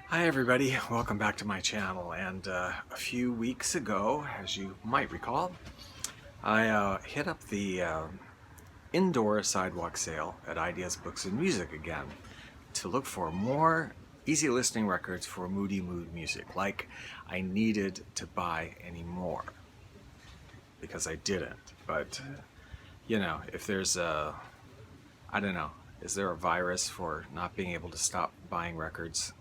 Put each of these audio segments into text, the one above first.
Hi everybody, welcome back to my channel. And a few weeks ago, as you might recall, I hit up the indoor sidewalk sale at Ideas Books and Music again to look for more easy listening records for moody mood music. Like I needed to buy any more because I didn't. But you know, if there's I don't know, is there a virus for not being able to stop buying records?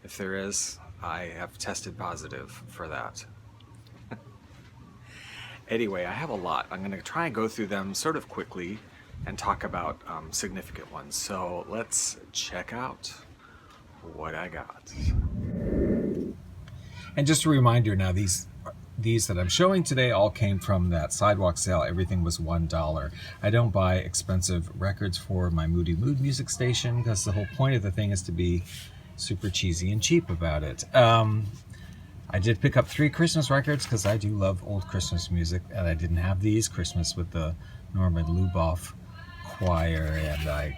If there is, I have tested positive for that. Anyway, I have a lot. I'm going to try and go through them sort of quickly and talk about significant ones. So let's check out what I got. And just a reminder now, these that I'm showing today all came from that sidewalk sale. Everything was $1. I don't buy expensive records for my Moody Mood music station because the whole point of the thing is to be super cheesy and cheap about it. I did pick up 3 Christmas records because I do love old Christmas music, and I didn't have these. Christmas with the Norman Luboff Choir, and I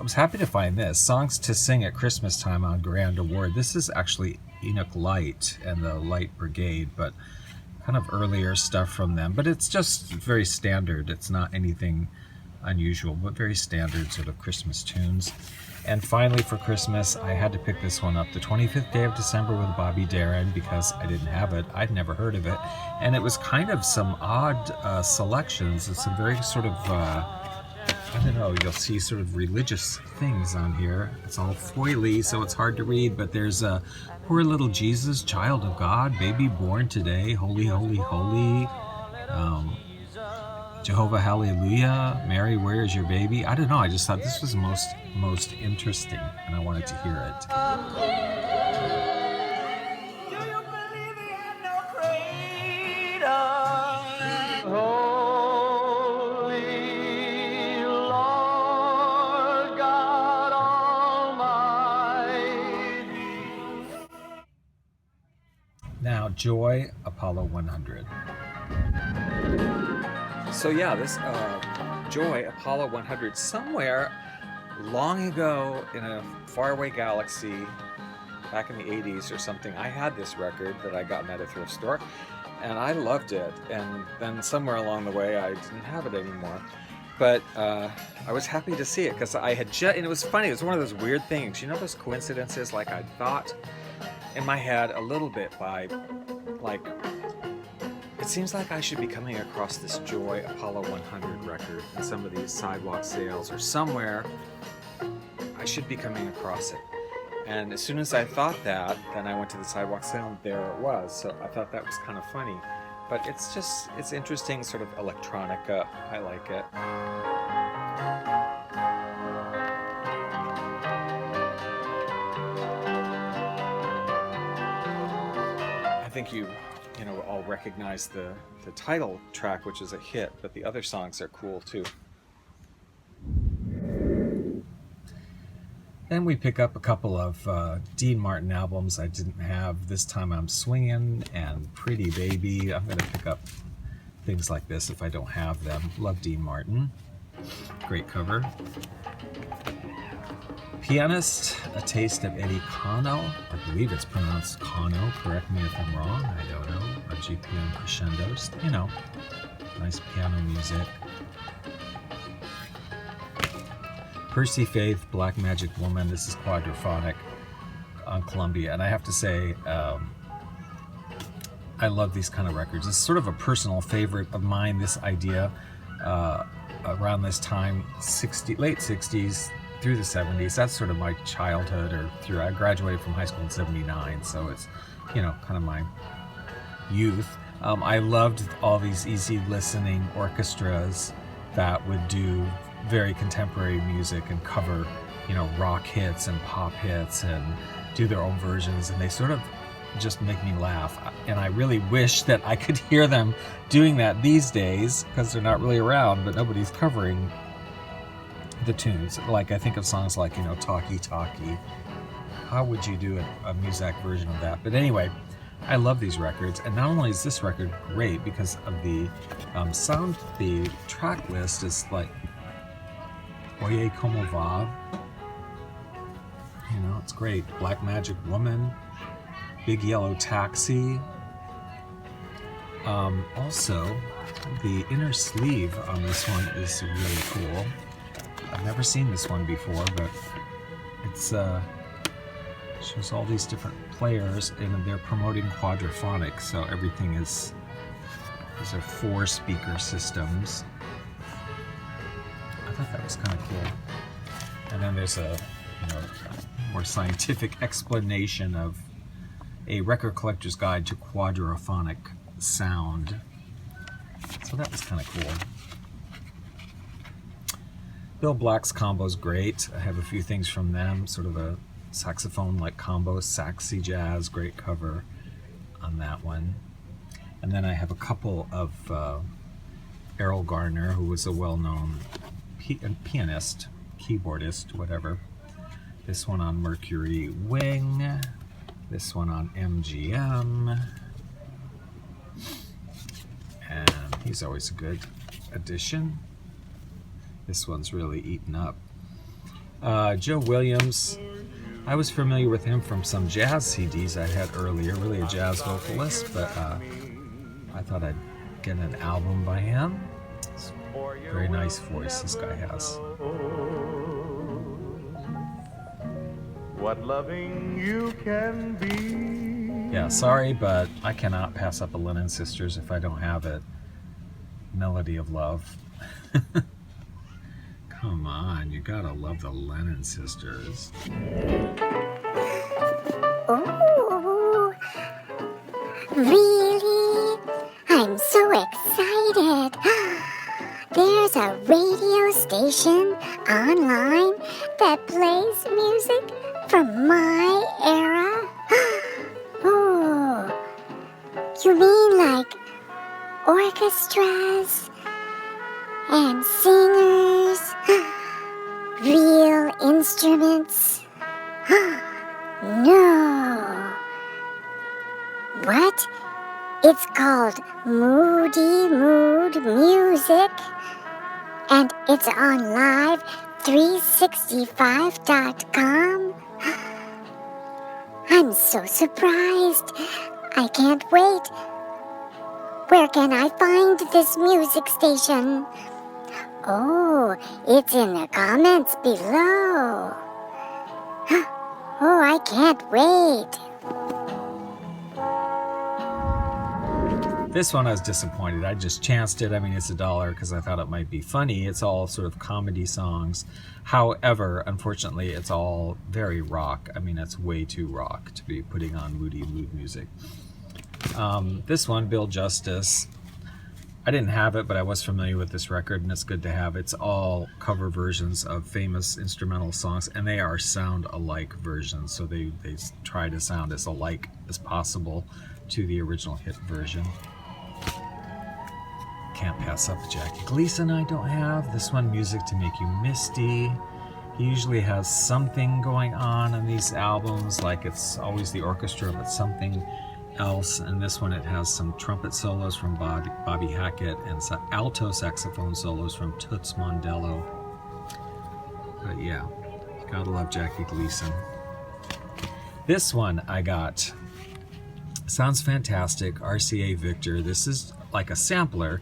was happy to find this, Songs to Sing at Christmas Time on Grand Award. This is actually Enoch Light and the Light Brigade, but kind of earlier stuff from them. But it's just very standard. It's not anything unusual, but very standard sort of Christmas tunes. And finally, for Christmas, I had to pick this one up, The 25th Day of December with Bobby Darin, because I didn't have it. I'd never heard of it. And it was kind of some odd selections. It's some very sort of, I don't know, you'll see sort of religious things on here. It's all foily, so it's hard to read, but there's a poor little Jesus, child of God, baby born today, holy, holy, holy. Jehovah Hallelujah, Mary, where is your baby? I don't know, I just thought this was most interesting, and I wanted to hear it. Do you believe he had no creator? Holy Lord God Almighty. Now, Joy, Apollo 100. So yeah, this Joy, Apollo 100, somewhere long ago in a faraway galaxy, back in the 80s or something, I had this record that I got at a thrift store, and I loved it. And then somewhere along the way, I didn't have it anymore. But I was happy to see it because I had and it was funny. It was one of those weird things. You know those coincidences? Like I thought in my head a little bit by, like, it seems like I should be coming across this Joy Apollo 100 record in some of these sidewalk sales or somewhere. I should be coming across it. And as soon as I thought that, then I went to the sidewalk sale and there it was. So I thought that was kind of funny. But it's interesting, sort of electronica. I like it. I think you all recognize the title track, which is a hit, but the other songs are cool too. Then we pick up a couple of Dean Martin albums I didn't have. This time I'm Swingin' and Pretty Baby. I'm going to pick up things like this if I don't have them. Love Dean Martin. Great cover. Pianist, A Taste of Eddie Cano. I believe it's pronounced Cano. Correct me if I'm wrong. I don't know. Arpeggiato crescendos. You know, nice piano music. Percy Faith, Black Magic Woman. This is quadraphonic on Columbia. And I have to say, I love these kind of records. It's sort of a personal favorite of mine, this idea around this time, late 60s, through the 70s. That's sort of my childhood, I graduated from high school in 79, so it's, kind of my youth. I loved all these easy listening orchestras that would do very contemporary music and cover, rock hits and pop hits and do their own versions, and they sort of just make me laugh. And I really wish that I could hear them doing that these days, because they're not really around, but nobody's covering the tunes. Like, I think of songs like, Talkie Talkie. How would you do a Muzak version of that? But anyway, I love these records. And not only is this record great because of the sound, the track list is like Oye Como Va. It's great. Black Magic Woman, Big Yellow Taxi. Also, the inner sleeve on this one is really cool. I've never seen this one before, but it's shows all these different players, and they're promoting quadraphonic, so everything is, these are 4 speaker systems. I thought that was kind of cool. And then there's a, more scientific explanation of a record collector's guide to quadraphonic sound. So that was kind of cool. Bill Black's combo's great. I have a few things from them, sort of a saxophone-like combo, Saxy Jazz, great cover on that one. And then I have a couple of Errol Garner, who was a well-known pianist, keyboardist, whatever. This one on Mercury Wing, this one on MGM, and he's always a good addition. This one's really eaten up. Joe Williams, I was familiar with him from some jazz CDs I had earlier, really a jazz vocalist, but I thought I'd get an album by him. Very nice voice this guy has. What loving you can be. Yeah, sorry, but I cannot pass up a Lennon Sisters if I don't have it. Melody of Love. Come on, you gotta love the Lennon Sisters. Oh, really? I'm so excited. There's a radio station online that plays music from my era. Oh, you mean like orchestras and singers, real instruments? No. What? It's called Moody Mood Music, and it's on live365.com. I'm so surprised. I can't wait. Where can I find this music station? Oh, it's in the comments below. Oh, I can't wait. This one I was disappointed. I just chanced it. I mean, it's $1 because I thought it might be funny. It's all sort of comedy songs. However, unfortunately, it's all very rock. I mean, it's way too rock to be putting on moody mood music. This one, Bill Justice, I didn't have it, but I was familiar with this record, and it's good to have. It's all cover versions of famous instrumental songs, and they are sound-alike versions, so they try to sound as alike as possible to the original hit version. Can't pass up Jackie Gleason I don't have. This one, Music to Make You Misty. He usually has something going on these albums, like it's always the orchestra, but something else. And this one, it has some trumpet solos from Bobby Hackett and some alto saxophone solos from Toots Mondello. But yeah, gotta love Jackie Gleason. This one I got. Sounds fantastic. RCA Victor. This is like a sampler.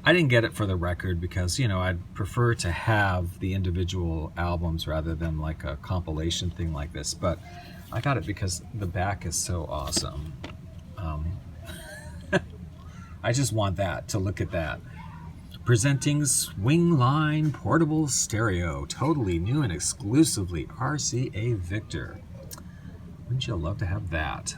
I didn't get it for the record because, I'd prefer to have the individual albums rather than like a compilation thing like this. But I got it because the back is so awesome. I just want that, to look at that. Presenting Swingline Portable Stereo. Totally new and exclusively RCA Victor. Wouldn't you love to have that?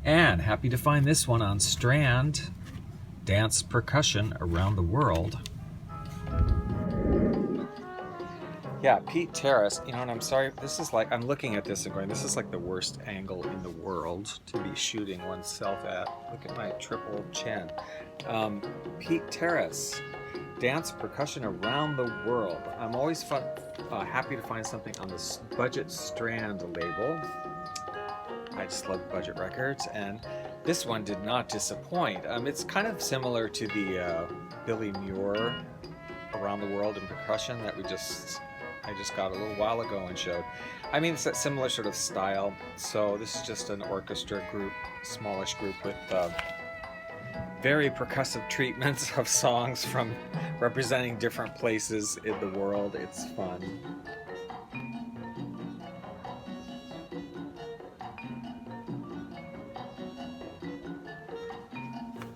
And happy to find this one on Strand. Dance Percussion Around the World. Yeah, Pete Terrace, and I'm sorry, this is like, I'm looking at this and going, this is like the worst angle in the world to be shooting oneself at. Look at my triple chin. Pete Terrace, Dance Percussion Around the World. I'm always happy to find something on this Budget Strand label. I just love budget records, and this one did not disappoint. It's kind of similar to the Billy Muir Around the World in percussion that I just got a little while ago and showed. I mean, it's that similar sort of style. So this is just an orchestra group, smallish group with very percussive treatments of songs from representing different places in the world. It's fun.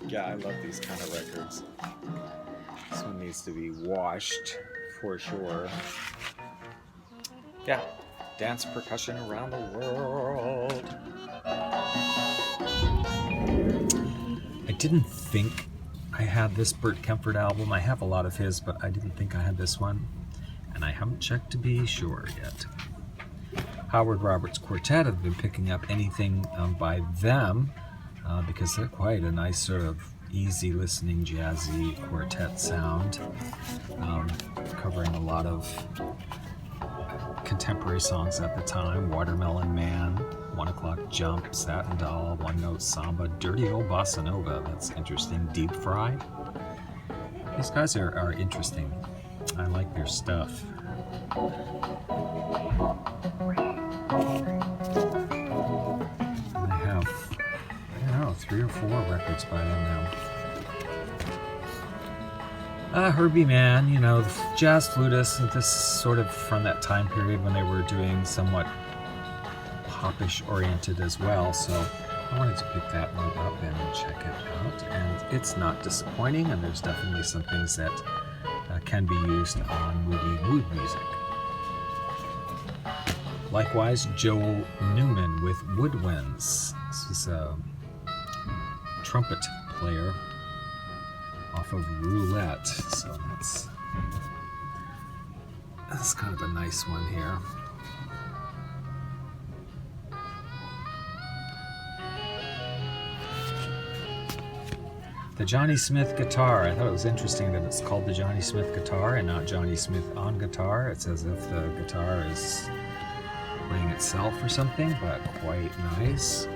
Yeah, I love these kind of records. This one needs to be washed for sure. Yeah, dance percussion around the world. I didn't think I had this Burt Kempfert album. I have a lot of his, but I didn't think I had this one. And I haven't checked to be sure yet. Howard Roberts Quartet, I've been picking up anything by them because they're quite a nice sort of easy listening jazzy quartet sound, covering a lot of contemporary songs at the time. Watermelon Man, 1 O'Clock Jump, Satin Doll, One Note Samba, Dirty Old Bossa Nova, that's interesting. Deep Fry. These guys are interesting. I like their stuff. And I have, I don't know, 3 or 4 records by them now. Herbie Mann, you know, jazz flutist, this sort of from that time period when they were doing somewhat popish oriented as well, so I wanted to pick that one up and check it out, and it's not disappointing, and there's definitely some things that can be used on Moody Mood music. Likewise, Joel Newman with Woodwinds. This is a trumpet player off of Roulette, so that's kind of a nice one here. The Johnny Smith guitar. I thought it was interesting that it's called the Johnny Smith guitar and not Johnny Smith on guitar. It's as if the guitar is playing itself or something, but quite nice.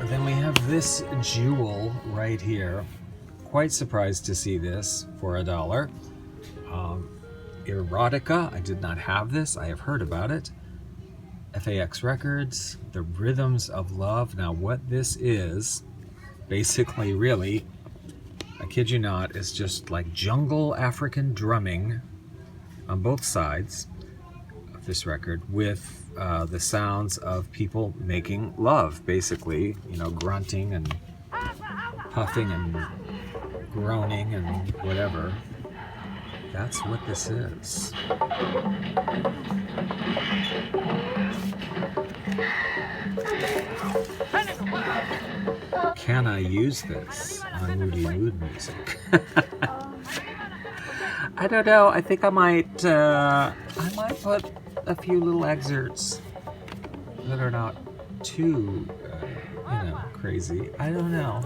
Then we have this jewel right here. Quite surprised to see this for $1. Erotica, I did not have this. I have heard about it. FAX Records, The Rhythms of Love. Now what this is, basically really, I kid you not, is just like jungle African drumming on both sides of this record with the sounds of people making love, basically, you know, grunting and puffing and groaning and whatever. That's what this is. Can I use this on Moody Mood music? I don't know. I think I might put a few little excerpts that are not too, crazy. I don't know.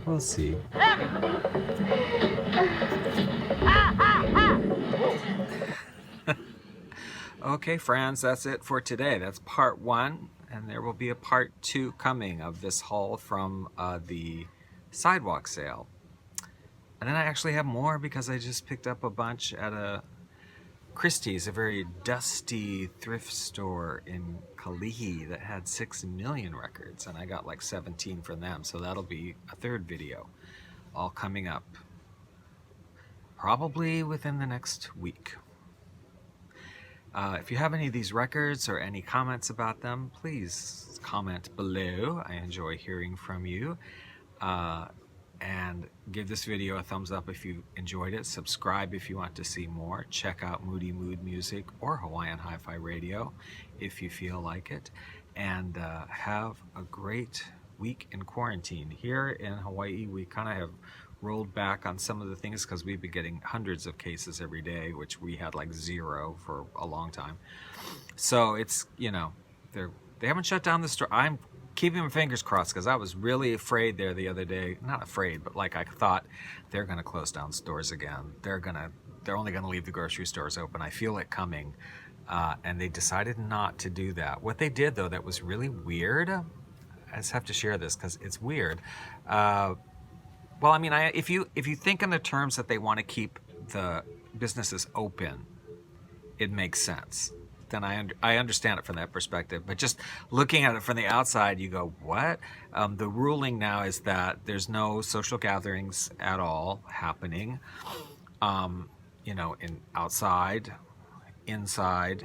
We'll see. Okay, friends, that's it for today. That's part 1, and there will be a part 2 coming of this haul from the Sidewalk sale. And then I actually have more because I just picked up a bunch at a Christie's, a very dusty thrift store in Kalihi that had 6 million records, and I got like 17 from them, so that'll be a 3rd video, all coming up probably within the next week. If you have any of these records or any comments about them, please comment below. I enjoy hearing from you. And give this video a thumbs up if you enjoyed it. Subscribe if you want to see more. Check out Moody Mood Music or Hawaiian Hi-Fi Radio if you feel like it. And have a great week in quarantine. Here in Hawaii, we kind of have rolled back on some of the things because we've been getting hundreds of cases every day, which we had like 0 for a long time. So it's, you know, they haven't shut down the store. I'm keeping my fingers crossed because I was really afraid there the other day. Not afraid, but like I thought they're going to close down stores again. They're only going to leave the grocery stores open. I feel it coming. And they decided not to do that. What they did, though, that was really weird, I just have to share this because it's weird. Well, I mean, if you think in the terms that they want to keep the businesses open, it makes sense. Then I understand it from that perspective. But just looking at it from the outside, you go, what? The ruling now is that there's no social gatherings at all happening. Outside, inside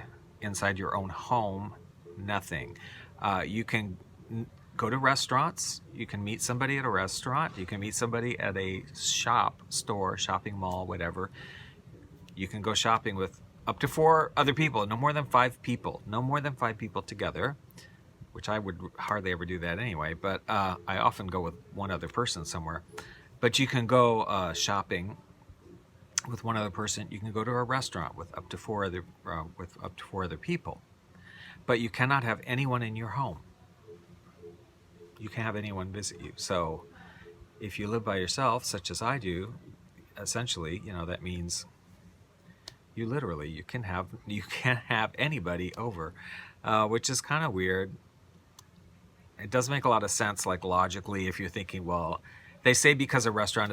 your own home, nothing. You can go to restaurants. You can meet somebody at a restaurant. You can meet somebody at a shopping mall, whatever. You can go shopping with up to 4 other people, no more than 5 people. No more than 5 people together, which I would hardly ever do that anyway, but I often go with one other person somewhere. But you can go shopping with one other person. You can go to a restaurant with up to 4 other people. But you cannot have anyone in your home. You can't have anyone visit you. So if you live by yourself, such as I do, essentially, that means you can't have anybody over, which is kind of weird. It does make a lot of sense, like logically, if you're thinking, well, they say because a restaurant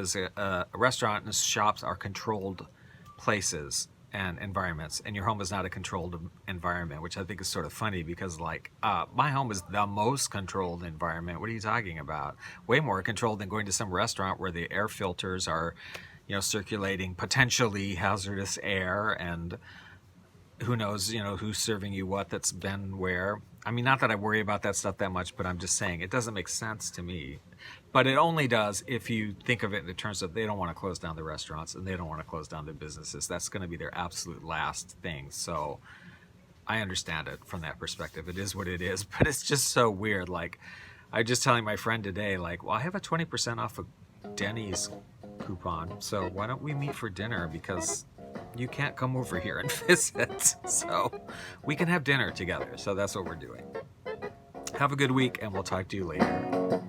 and shops are controlled places and environments, and your home is not a controlled environment, which I think is sort of funny because, my home is the most controlled environment. What are you talking about? Way more controlled than going to some restaurant where the air filters are, circulating potentially hazardous air, and who knows, who's serving you what, that's been where. I mean, not that I worry about that stuff that much, but I'm just saying it doesn't make sense to me. But it only does if you think of it in terms of they don't want to close down the restaurants and they don't want to close down their businesses. That's going to be their absolute last thing. So I understand it from that perspective. It is what it is, but it's just so weird. Like, I was just telling my friend today, well, I have a 20% off of Denny's coupon, so why don't we meet for dinner, because you can't come over here and visit, so we can have dinner together. So that's what we're doing. Have a good week, and we'll talk to you later.